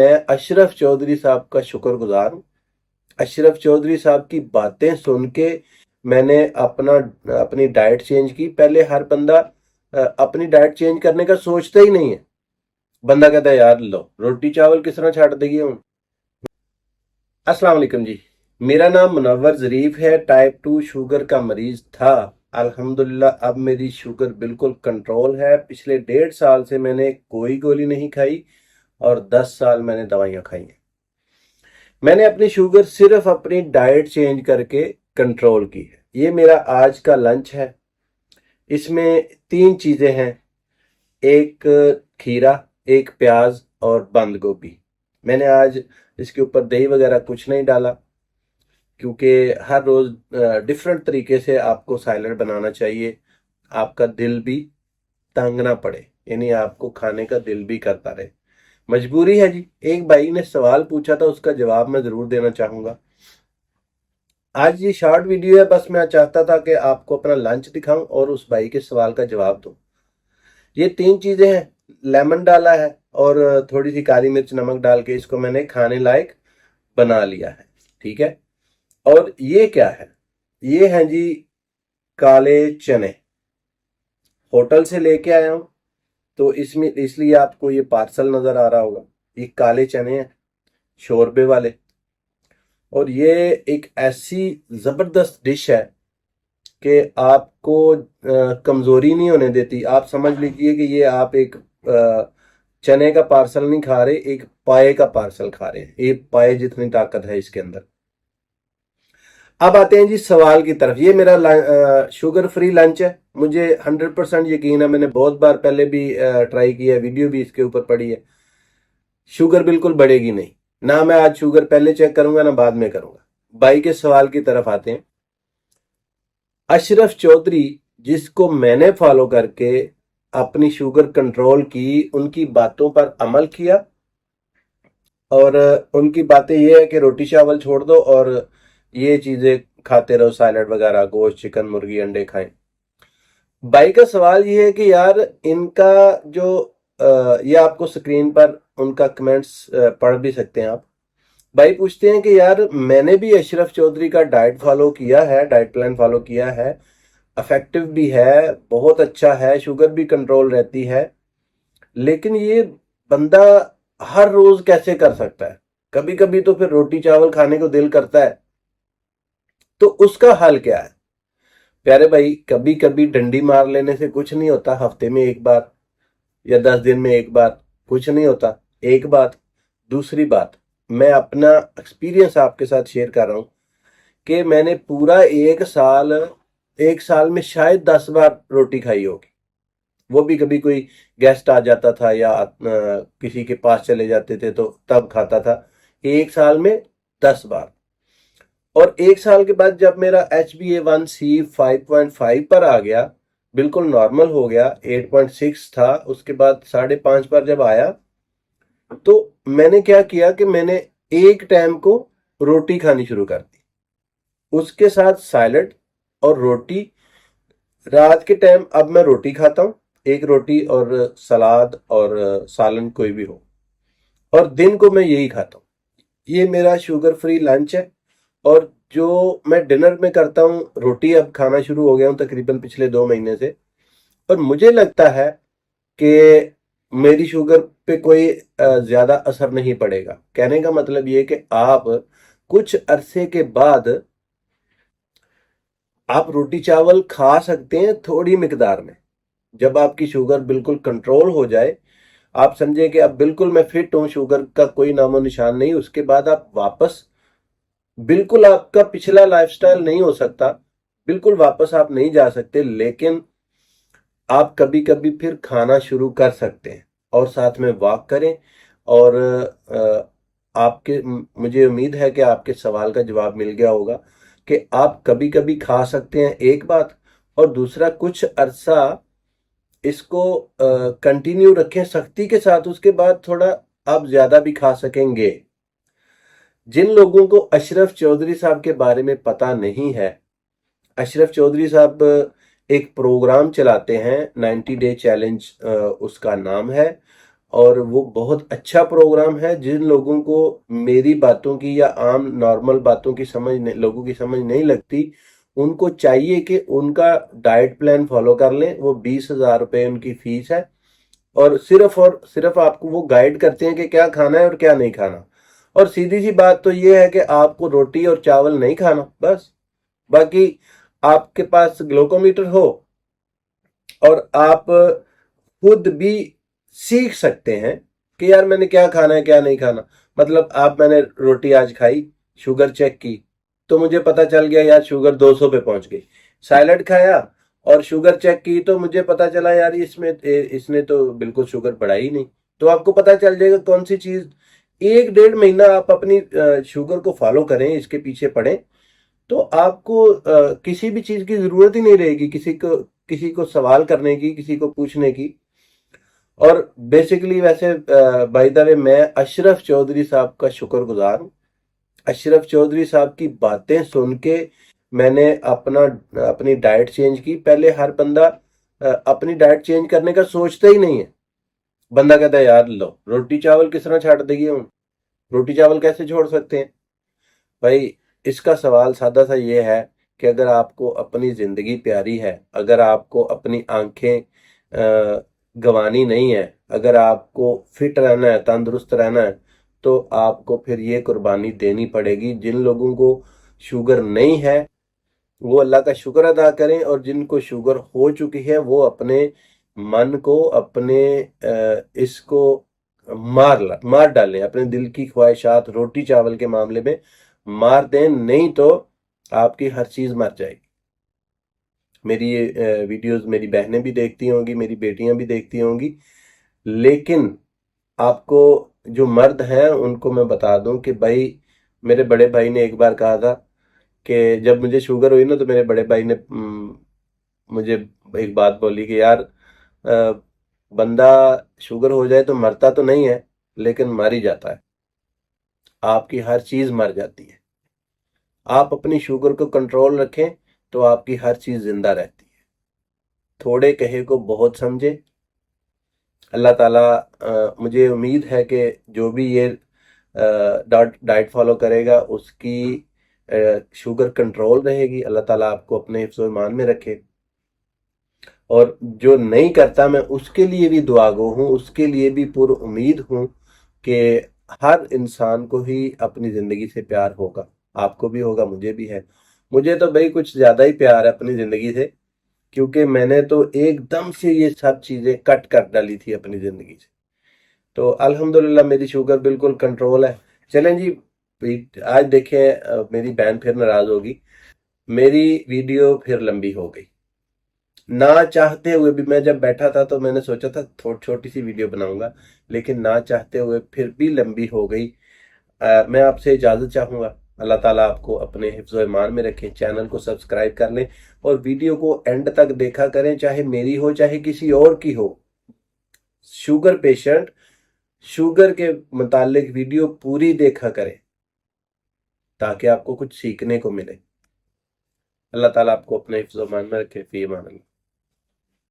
मैं अशरफ चौधरी साहब का शुक्रगुजार हूँ। अशरफ चौधरी साहब की बातें सुन के मैंने अपनी डाइट चेंज की। पहले हर बंदा अपनी डाइट चेंज करने का सोचता ही नहीं है। बंदा कहता है यार लो रोटी चावल किस तरह छाड़ देगी हूँ। अस्सलाम वालेकुम जी, मेरा नाम मुनव्वर ज़रीफ है। टाइप 2 शुगर का मरीज था। अल्हम्दुलिल्लाह अब मेरी शुगर बिल्कुल कंट्रोल है। पिछले 1.5 साल से मैंने कोई गोली नहीं खाई और 10 साल मैंने दवाइयाँ खाई हैं। मैंने अपनी शुगर सिर्फ अपनी डाइट चेंज करके कंट्रोल की है। ये मेरा आज का लंच है। इसमें 3 चीज़ें हैं, एक खीरा, एक प्याज और बंद गोभी। मैंने आज इसके ऊपर दही वगैरह कुछ नहीं डाला, क्योंकि हर रोज़ डिफरेंट तरीके से आपको सैलड बनाना चाहिए। आपका दिल भी तंग ना पड़े, यानी आपको खाने का दिल भी करता रहे। मजबूरी है जी। एक भाई ने सवाल पूछा था, उसका जवाब मैं ज़रूर देना चाहूँगा। आज ये शॉर्ट वीडियो है, बस मैं चाहता था कि आपको अपना लंच दिखाऊं और उस भाई के सवाल का जवाब दूं। ये 3 चीज़ें हैं, लेमन डाला है और थोड़ी सी काली मिर्च नमक डाल के इसको मैंने खाने लायक बना लिया है। ठीक है। और ये क्या है? ये हैं जी काले चने। होटल से लेके आया हूँ, तो इसमें इसलिए आपको ये पार्सल नज़र आ रहा होगा। ये काले चने हैं, शोरबे वाले। और ये एक ऐसी ज़बरदस्त डिश है कि आपको कमज़ोरी नहीं होने देती। आप समझ लीजिए कि ये आप एक चने का पार्सल नहीं खा रहे, एक पाए का पार्सल खा रहे हैं। एक पाए जितनी ताकत है इसके अंदर। अब आते हैं जी सवाल की तरफ। ये मेरा शुगर फ्री लंच है। मुझे 100% यकीन है, मैंने बहुत बार पहले भी ट्राई किया है, वीडियो भी इसके ऊपर पड़ी है। शुगर बिल्कुल बढ़ेगी नहीं। ना मैं आज शुगर पहले चेक करूंगा ना बाद में करूंगा। भाई के सवाल की तरफ आते हैं। अशरफ चौधरी, जिसको मैंने फॉलो करके अपनी शुगर कंट्रोल की, उनकी बातों पर अमल किया और उनकी बातें ये है कि रोटी चावल छोड़ दो और ये चीज़ें खाते रहो, सैलड वगैरह, गोश्त, चिकन, मुर्गी, अंडे खाएं। भाई का सवाल ये है कि यार इनका जो ये आपको स्क्रीन पर उनका कमेंट्स पढ़ भी सकते हैं आप। भाई पूछते हैं कि यार मैंने भी अशरफ चौधरी का डाइट फॉलो किया है, डाइट प्लान फॉलो किया है, इफेक्टिव भी है, बहुत अच्छा है, शुगर भी कंट्रोल रहती है, लेकिन ये बंदा हर रोज कैसे कर सकता है? कभी कभी तो फिर रोटी चावल खाने को दिल करता है। तो उसका हल क्या है? प्यारे भाई, कभी कभी डंडी मार लेने से कुछ नहीं होता। हफ्ते में एक बार या 10 दिन में एक बार कुछ नहीं होता। एक बात। दूसरी बात, मैं अपना एक्सपीरियंस आपके साथ शेयर कर रहा हूं कि मैंने पूरा एक साल में शायद 10 बार रोटी खाई होगी। वो भी कभी कोई गेस्ट आ जाता था या किसी के पास चले जाते थे तो तब खाता था। एक साल में 10 बार। और एक साल के बाद जब मेरा HbA1c 5.5 पर आ गया, बिल्कुल नॉर्मल हो गया, 8.6 था, उसके बाद 5.5 पर जब आया, तो मैंने क्या किया कि मैंने एक टाइम को रोटी खानी शुरू कर दी, उसके साथ सैलड और रोटी। रात के टाइम अब मैं रोटी खाता हूँ, एक रोटी और सलाद और सालन कोई भी हो, और दिन को मैं यही खाता हूँ। ये मेरा शुगर फ्री लंच है। और जो मैं डिनर में करता हूँ, रोटी अब खाना शुरू हो गया हूँ तकरीबन पिछले 2 महीने से। और मुझे लगता है कि मेरी शुगर पे कोई ज्यादा असर नहीं पड़ेगा। कहने का मतलब ये कि आप कुछ अरसे के बाद आप रोटी चावल खा सकते हैं थोड़ी मिकदार में। जब आपकी शुगर बिल्कुल कंट्रोल हो जाए, आप समझे कि अब बिल्कुल मैं फिट हूं, शुगर का कोई नामो निशान नहीं, उसके बाद आप वापस बिल्कुल, आपका पिछला लाइफस्टाइल नहीं हो सकता, बिल्कुल वापस आप नहीं जा सकते, लेकिन आप कभी कभी फिर खाना शुरू कर सकते हैं और साथ में वॉक करें। और मुझे उम्मीद है कि आपके सवाल का जवाब मिल गया होगा कि आप कभी कभी खा सकते हैं, एक बात। और दूसरा, कुछ अरसा इसको कंटिन्यू रखें सख्ती के साथ, उसके बाद थोड़ा आप ज्यादा भी खा सकेंगे। जिन लोगों को अशरफ चौधरी साहब के बारे में पता नहीं है, अशरफ चौधरी साहब एक प्रोग्राम चलाते हैं, 90 डे चैलेंज उसका नाम है। اور وہ بہت اچھا پروگرام ہے. جن لوگوں کو میری باتوں کی یا عام نارمل باتوں کی لوگوں کی سمجھ نہیں لگتی، ان کو چاہیے کہ ان کا ڈائٹ پلان فالو کر لیں. وہ 20,000 روپے ان کی فیس ہے، اور صرف آپ کو وہ گائیڈ کرتے ہیں کہ کیا کھانا ہے اور کیا نہیں کھانا. اور سیدھی سی بات تو یہ ہے کہ آپ کو روٹی اور چاول نہیں کھانا بس. باقی آپ کے پاس گلوکومیٹر ہو اور آپ خود بھی سیکھ سکتے ہیں کہ یار میں نے کیا کھانا ہے کیا نہیں کھانا. مطلب میں نے روٹی آج کھائی، شوگر چیک کی تو مجھے پتا چل گیا یار شوگر 200 پہ پہنچ گئی. سیلڈ کھایا اور شوگر چیک کی تو مجھے پتا چلا یار اس نے تو بالکل شوگر بڑھائی نہیں. تو آپ کو پتا چل جائے گا کون سی چیز. 1-1.5 مہینہ آپ اپنی شوگر کو فالو کریں، اس کے پیچھے پڑیں، تو آپ کو کسی بھی چیز کی ضرورت ہی نہیں رہے گی، کسی کو سوال کرنے کی، کسی کو پوچھنے کی. اور بیسیکلی ویسے بائی دا وے میں اشرف چودھری صاحب کا شکر گزار ہوں. اشرف چودھری صاحب کی باتیں سن کے میں نے اپنی ڈائٹ چینج کی. پہلے ہر بندہ اپنی ڈائٹ چینج کرنے کا سوچتا ہی نہیں ہے. بندہ کہتا ہے یار لو روٹی چاول کس طرح چھاڑ دیں گے، ہم روٹی چاول کیسے چھوڑ سکتے ہیں. بھائی اس کا سوال سادہ سا یہ ہے کہ اگر آپ کو اپنی زندگی پیاری ہے، اگر آپ کو اپنی آنکھیں گوانی نہیں ہے، اگر آپ کو فٹ رہنا ہے، تندرست رہنا ہے، تو آپ کو پھر یہ قربانی دینی پڑے گی. جن لوگوں کو شوگر نہیں ہے وہ اللہ کا شکر ادا کریں، اور جن کو شوگر ہو چکی ہے وہ اپنے من کو، اپنے اس کو مار ڈالیں. اپنے دل کی خواہشات روٹی چاول کے معاملے میں مار دیں، نہیں تو آپ کی ہر چیز مر جائے گی. میری یہ ویڈیوز میری بہنیں بھی دیکھتی ہوں گی، میری بیٹیاں بھی دیکھتی ہوں گی. لیکن آپ کو جو مرد ہیں ان کو میں بتا دوں کہ بھائی، میرے بڑے بھائی نے ایک بار کہا تھا کہ جب مجھے شوگر ہوئی نا تو میرے بڑے بھائی نے مجھے ایک بات بولی کہ یار بندہ شوگر ہو جائے تو مرتا تو نہیں ہے لیکن مر ہی جاتا ہے. آپ کی ہر چیز مر جاتی ہے. آپ اپنی شوگر کو کنٹرول رکھیں تو آپ کی ہر چیز زندہ رہتی ہے. تھوڑے کہے کو بہت سمجھے. اللہ تعالیٰ مجھے امید ہے کہ جو بھی یہ ڈائٹ فالو کرے گا اس کی شوگر کنٹرول رہے گی. اللہ تعالیٰ آپ کو اپنے حفظ و ایمان میں رکھے. اور جو نہیں کرتا میں اس کے لیے بھی دعا گو ہوں، اس کے لیے بھی پر امید ہوں کہ ہر انسان کو ہی اپنی زندگی سے پیار ہوگا. آپ کو بھی ہوگا، مجھے بھی ہے. مجھے تو بھائی کچھ زیادہ ہی پیار ہے اپنی زندگی سے، کیونکہ میں نے تو ایک دم سے یہ سب چیزیں کٹ کر ڈالی تھی اپنی زندگی سے. تو الحمدللہ میری شوگر بالکل کنٹرول ہے. چلیں جی، آج دیکھیں میری بہن پھر ناراض ہوگی. میری ویڈیو پھر لمبی ہو گئی. نہ چاہتے ہوئے بھی، میں جب بیٹھا تھا تو میں نے سوچا تھا چھوٹی سی ویڈیو بناؤں گا، لیکن نہ چاہتے ہوئے پھر بھی لمبی ہو گئی. میں آپ سے اجازت چاہوں گا. اللہ تعالیٰ آپ کو اپنے حفظ و ایمان میں رکھیں. چینل کو سبسکرائب کر لیں اور ویڈیو کو اینڈ تک دیکھا کریں، چاہے میری ہو چاہے کسی اور کی ہو. شوگر پیشنٹ شوگر کے متعلق ویڈیو پوری دیکھا کریں تاکہ آپ کو کچھ سیکھنے کو ملے. اللہ تعالیٰ آپ کو اپنے حفظ و ایمان میں رکھے. فی امان اللہ.